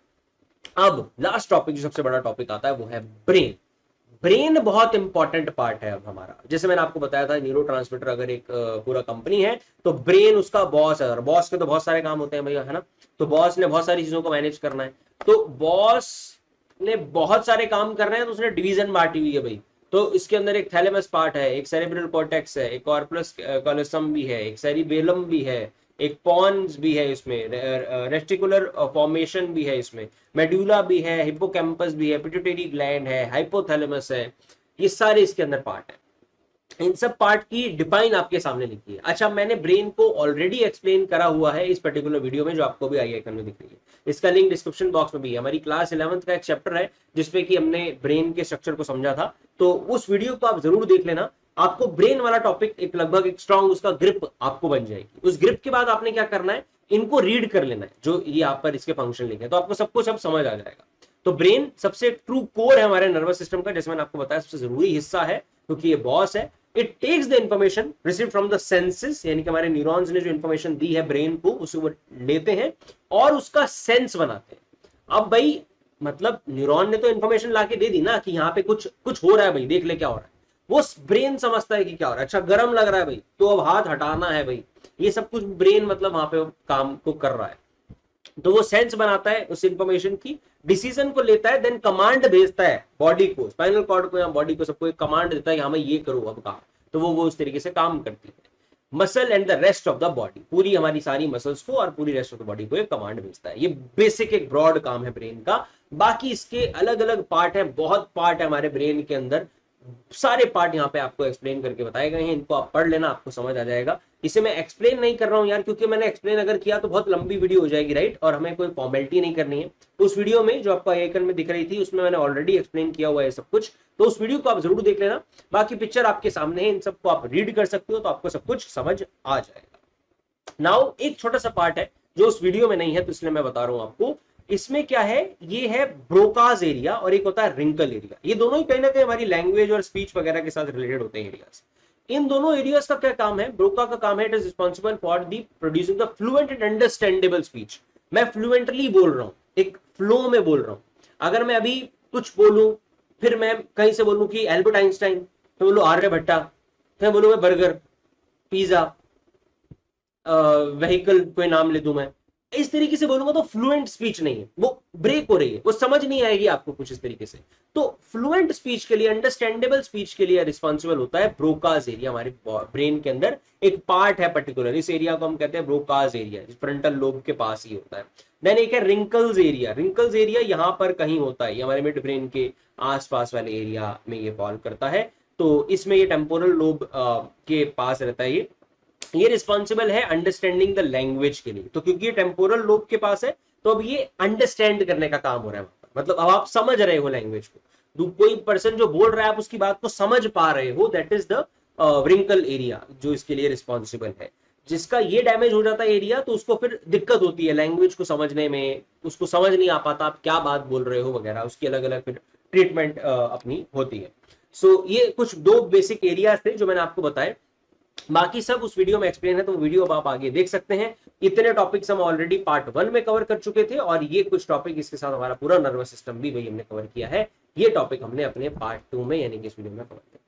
अब लास्ट टॉपिक, जो सबसे बड़ा टॉपिक आता है, वो है ब्रेन। ब्रेन बहुत इंपॉर्टेंट पार्ट है अब हमारा। जैसे मैंने आपको बताया था, न्यूरोट्रांसमीटर अगर एक पूरा कंपनी है तो ब्रेन उसका बॉस है, और बॉस के तो बहुत सारे काम होते हैं भैया, है ना। तो बॉस ने बहुत सारी चीजों को मैनेज करना है, तो बॉस ने बहुत सारे काम करने हैं, तो उसने डिवीजन बांटी हुई है भाई। तो इसके अंदर एक थैलेमस पार्ट है, एक सेरेब्रल कॉर्टेक्स है, एक कॉर्पस कॉलोसम भी है, एक सेरिबेलम भी है, एक पॉन्स भी है, इसमें रेस्टिकुलर फॉर्मेशन भी है, इसमें मेडुला भी है, हिप्पोकैम्पस भी है, पिट्यूटरी ग्लैंड है, हाइपोथैलेमस है। ये सारे इसके अंदर पार्ट है। इन सब पार्ट की डिफाइन आपके सामने लिखी है। अच्छा, मैंने ब्रेन को ऑलरेडी एक्सप्लेन करा हुआ है इस पर्टिकुलर वीडियो में, जो आपको भी आई आइकन में दिख रही है। इसका लिंक डिस्क्रिप्शन बॉक्स में भी है। हमारी क्लास 11th का एक चैप्टर है जिसपे कि हमने ब्रेन के स्ट्रक्चर को समझा था, तो उस वीडियो को आप जरूर देख लेना। आपको ब्रेन वाला टॉपिक एक लगभग एक स्ट्रॉन्ग उसका ग्रिप आपको बन जाएगी। उस ग्रिप के बाद आपने क्या करना है, इनको रीड कर लेना है, जो ये यहाँ पर इसके फंक्शन लिखे हैं, तो आपको सब कुछ अब समझ आ जाएगा। तो ब्रेन सबसे ट्रू कोर है हमारे नर्वस सिस्टम का, जैसे मैंने आपको बताया सबसे जरूरी हिस्सा है, क्योंकि ये बॉस है। It takes the information receive from the senses, यानी कि हमारे न्यूरॉन्स ने जो इंफॉर्मेशन दी है ब्रेन को उसे वो लेते हैं और उसका सेंस बनाते हैं। अब भाई मतलब न्यूरॉन ने तो इंफॉर्मेशन लाके दे दी ना कि यहाँ पे कुछ कुछ हो रहा है भाई, देख ले क्या हो रहा है। वो ब्रेन समझता है कि क्या हो रहा है, अच्छा गर्म लग रहा है भाई तो अब हाथ हटाना है भाई, ये सब कुछ ब्रेन मतलब वहां पे काम को कर रहा है। तो वो सेंस बनाता है उस इंफॉर्मेशन की, डिसीजन को लेता है, देन कमांड भेजता है बॉडी को, स्पाइनल कॉर्ड को या बॉडी को, सबको एक कमांड देता है कि हाँ मैं ये करूँ अब काम, तो वो उस तरीके से काम करती है। Muscle and the rest of the body, पूरी हमारी सारी मसल्स को और पूरी रेस्ट ऑफ द बॉडी को एक कमांड भेजता है। ये बेसिक एक ब्रॉड काम है ब्रेन का। बाकी इसके अलग अलग पार्ट है, बहुत पार्ट है हमारे ब्रेन के अंदर, सारे पार्ट यहाँ पे आपको एक्सप्लेन करके बताए गए हैं, इनको आप पढ़ लेना, आपको समझ आ जाएगा। इसे मैं एक्सप्लेन नहीं कर रहा हूँ यार, क्योंकि मैंने एक्सप्लेन अगर किया तो बहुत लंबी वीडियो हो जाएगी, राइट, और हमें कोई फॉर्मेलिटी नहीं करनी है। उस वीडियो में जो आपको आइकन में दिख रही थी उसमें मैंने ऑलरेडी एक्सप्लेन किया हुआ है सब कुछ, तो उस वीडियो को आप जरूर देख लेना। बाकी पिक्चर आपके सामने है, इन सबको आप रीड कर सकते हो तो आपको सब कुछ समझ आ जाएगा। नाउ एक छोटा सा पार्ट है जो उस वीडियो में नहीं है, तो इसलिए मैं बता रहा हूं आपको। इसमें क्या है, ये है ब्रोकाज एरिया और एक होता है रिंकल एरिया। ये दोनों ही कहीं ना कहीं हमारी लैंग्वेज और स्पीच वगैरह के साथ रिलेटेड होते हैं एरियाज। इन दोनों एरियाज का क्या काम है, ब्रोका का काम है it is responsible for the producing the fluent and understandable speech. मैं फ्लुएंटली बोल रहा हूं, एक फ्लो में बोल रहा हूं। अगर मैं अभी कुछ बोलूं, फिर मैं कहीं से बोलूं कि एल्बर्ट आइंस्टाइन, तो बोलूं आर्यभट्टा, फिर बोलूं मैं बर्गर, पिज्जा, व्हीकल कोई नाम ले दूं मैं, इस तरीके से बोलूंगा तो फ्लुएंट स्पीच नहीं है, वो ब्रेक हो रही है, वो समझ नहीं आएगी आपको कुछ इस तरीके से। तो फ्लुएंट स्पीच के लिए, अंडरस्टैंडेबल स्पीच के लिए रिस्पॉन्सिबल होता है ब्रोकाज एरिया। हमारे ब्रेन के अंदर एक पार्ट है पर्टिकुलर, इस एरिया को हम कहते हैं ब्रोकाज एरिया, फ्रंटल लोब के पास ही होता है। देन एक है रिंकल्स एरिया। रिंकल्स एरिया यहाँ पर कहीं होता है, ये हमारे मिड ब्रेन के आसपास वाले एरिया में ये फॉल करता है। तो इसमें ये टेम्पोरल लोब के पास रहता है। ये रिस्पॉन्सिबल है अंडरस्टैंडिंग द लैंग्वेज के लिए। तो क्योंकि ये टेम्पोरल लोब के पास है तो अब ये अंडरस्टैंड करने का काम हो रहा है, मतलब अब आप समझ रहे हो लैंग्वेज को, कोई पर्सन जो बोल रहा है आप उसकी बात को समझ पा रहे हो, that is the wrinkle area जो इसके लिए रिस्पॉन्सिबल है। जिसका ये डैमेज हो जाता है एरिया, तो उसको फिर दिक्कत होती है लैंग्वेज को समझने में, उसको समझ नहीं आ पाता आप क्या बात बोल रहे हो वगैरह, उसकी अलग अलग फिर ट्रीटमेंट अपनी होती है। सो ये कुछ दो बेसिक एरियाज थे जो मैंने आपको बताए, बाकी सब उस वीडियो में एक्सप्लेन है, तो वीडियो आप आगे देख सकते हैं। इतने टॉपिक्स हम ऑलरेडी पार्ट 1 में कवर कर चुके थे, और ये कुछ टॉपिक इसके साथ हमारा पूरा नर्वस सिस्टम भी वही हमने कवर किया है। ये टॉपिक हमने अपने पार्ट 2 में यानी कि इस वीडियो में कवर किया।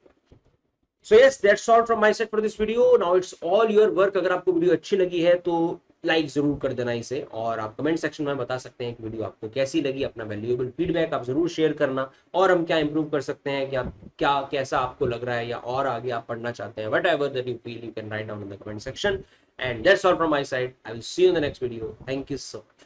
So yes, that's all from my side for this video. Now it's all your work. अगर आपको वीडियो अच्छी लगी है तो लाइक जरूर कर देना इसे, और आप कमेंट सेक्शन में बता सकते हैं कि वीडियो आपको कैसी लगी। अपना वैल्यूएबल फीडबैक आप जरूर शेयर करना, और हम क्या इंप्रूव कर सकते हैं, कि आप क्या कैसा आपको लग रहा है, या और आगे आप पढ़ना चाहते हैं, what ever that you feel, you can write down in the comment section. And that's all from my side. I will see you in the next video. Thank you so much.